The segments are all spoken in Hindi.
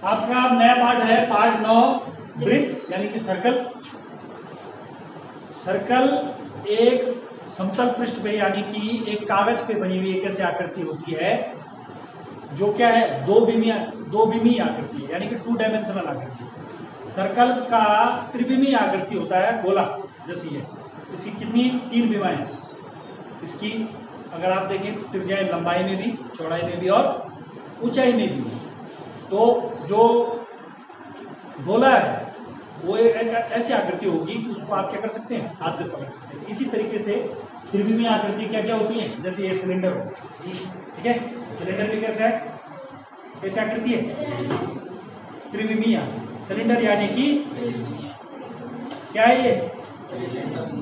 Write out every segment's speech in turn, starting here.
आपका नया पार्ट है पार्ट 9 वृत्त यानी कि सर्कल। सर्कल एक समतल पृष्ठ पे यानी कि एक कागज पे बनी हुई एक ऐसी आकृति होती है जो क्या है दो बीमी आकृति है यानी कि 2 डायमेंशनल आकृति। सर्कल का त्रिविमी आकृति होता है गोला जैसी है। इसकी कितनी 3 बीमाएं हैं। इसकी अगर आप देखें त्रिज्या लंबाई में भी, चौड़ाई में भी और ऊंचाई में भी। तो जो गोला है वो एक ऐसी आकृति होगी कि उसको आप क्या कर सकते हैं, हाथ में पकड़ सकते हैं। इसी तरीके से त्रिविमीय आकृति क्या क्या होती है, जैसे ये सिलेंडर हो, ठीक है। सिलेंडर भी कैसा है, कैसी आकृति है, त्रिविमीय। सिलेंडर यानी कि क्या है ये,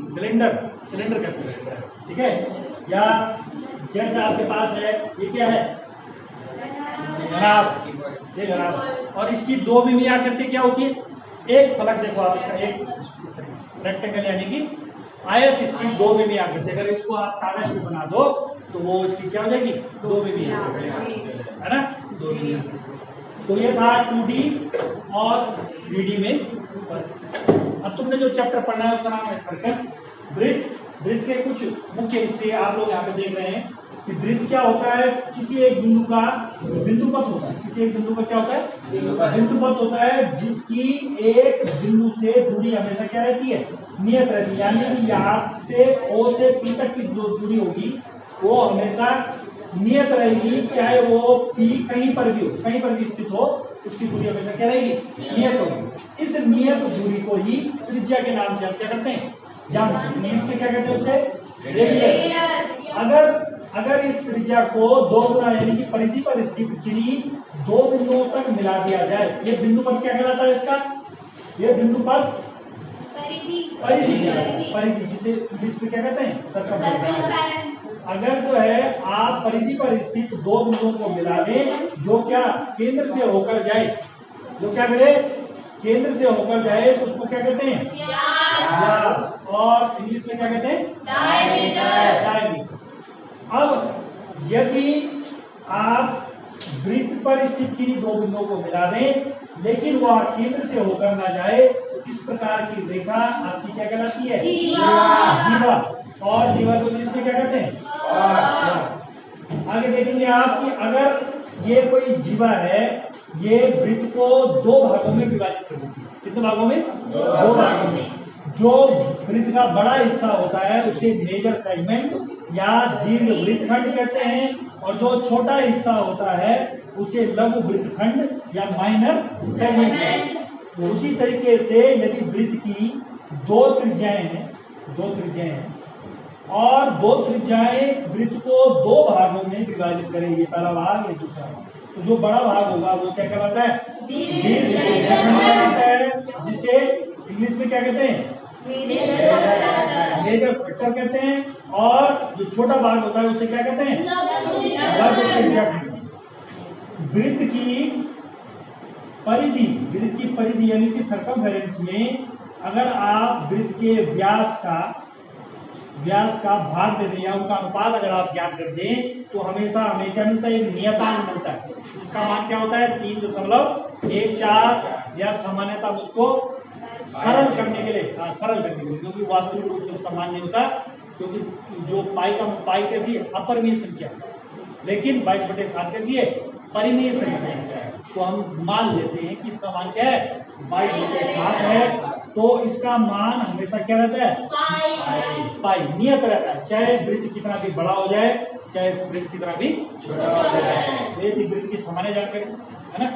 सिलेंडर, सिलेंडर कहते हैं, ठीक है। या जैसे आपके पास है ये क्या है, घनाभ, ये घनाभ। और इसकी 2 बीमी आकृति क्या होती है, एक फलक देखो आप इसका, एक रेक्टेंगल यानी कि आयत, इसकी 2 बीमी आकृति। अगर इसको आप कागज पे बना दो तो वो इसकी क्या हो जाएगी, 2 बीमी है ना, 2 बीमी। तो ये था 2D और 3D में। अब तुमने जो चैप्टर पढ़ना है उसका नाम है सर्कल। वृत्त, वृत्त के कुछ मुख्य हिस्से आप लोग यहाँ पे देख रहे हैं कि वृत्त क्या होता है, किसी एक बिंदु का बिंदुपथ होता है। किसी एक बिंदु का क्या होता है, बिंदुपथ होता है, जिसकी एक बिंदु से दूरी हमेशा क्या रहती है, नियत रहती है। यानी कि यहाँ से O से P तक की जो दूरी होगी वो हमेशा नियत रहेगी, चाहे वो P कहीं पर भी हो, कहीं पर भी स्थित हो, उसकी दूरी हमेशा क्या रहेगी, नियत होगी। इस नियत दूरी को ही त्रिज्या के नाम से हम क्या करते हैं, जानते हैं। इंग्लिश में क्या कहते हैं उसे, रेडियस। अगर इस त्रिज्या को 2 गुना यानी कि परिधि पर स्थित किन्हीं 2 बिंदुओं तक मिला दिया जाए, ये बिंदुपथ क्या कहलाता है इसका, ये बिंदुपथ परिधि, जिसे इंग्लिश में क्या कहते हैं, सर्कमफेरेंस। अगर जो है आप परिधि पर स्थित 2 बिंदुओं को मिला दें जो क्या केंद्र से होकर जाए, जो क्या करे, केंद्र से होकर जाए, तो उसको क्या कहते हैं, व्यास। और इंग्लिश में क्या कहते हैं, डायमीटर। अब यदि आप वृत्त पर स्थित किन्हीं 2 बिंदुओं को मिला दें लेकिन वह केंद्र से होकर ना जाए, तो इस प्रकार की रेखा आपकी क्या कहलाती है, जीवा। और जीवा को इंग्लिश में क्या कहते हैं, आगे देखेंगे आप कि अगर ये कोई जीवा है, ये वृत्त को 2 भागों में विभाजित कर देती है। कितने भागों में, 2 भागों में। जो वृत्त का बड़ा हिस्सा होता है उसे मेजर सेगमेंट या दीर्घ वृत्तखंड कहते हैं, और जो छोटा हिस्सा होता है उसे लघु वृत्तखंड या माइनर सेगमेंट कहते हैं। तो उसी तरीके से यदि वृत्त की 2 त्रिज्याएं हैं, 2 त्रिज्याएं हैं और 2 त्रिज्याएं वृत्त को 2 भागों में विभाजित करें, ये पहला भाग, ये दूसरा भाग, तो जो बड़ा भाग होगा वो क्या कहलाता है, दीर्घ वृत्तखंड कहलाता है, जिसे इंग्लिश में क्या कहते हैं, मेजर सेक्टर कहते हैं। और जो छोटा भाग होता है उसे क्या कहते हैं, लघु त्रिज्याखंड। वृत्त की परिधि, वृत्त की परिधि यानी कि सर्कमफेरेंस में अगर आप वृत्त के व्यास का भाग दे दें या उनका अनुपात अगर आप ज्ञात कर दें, तो हमेशा हमें क्या मिलता है, एक नियतांक मिलता है, जिसका मान क्या होता है, 3.14, या सामान्यतः उसको सरल करने के लिए, क्योंकि वास्तविक रूप से उसका मान नहीं होता, क्योंकि जो पाई कैसी है, अपरिमेय संख्या, लेकिन 22/7 कैसी है, परिमेय संख्या। तो हम मान लेते हैं कि इसका मान क्या है, 22/7 है। तो इसका मान हमेशा क्या रहता है, पाई नियत रहता है, चाहे वृत्त कितना भी बड़ा हो जाए, चाहे वृत्त कितना भी छोटा हो जाए। ये थी वृत्त की सामान्य जानकारी, है ना।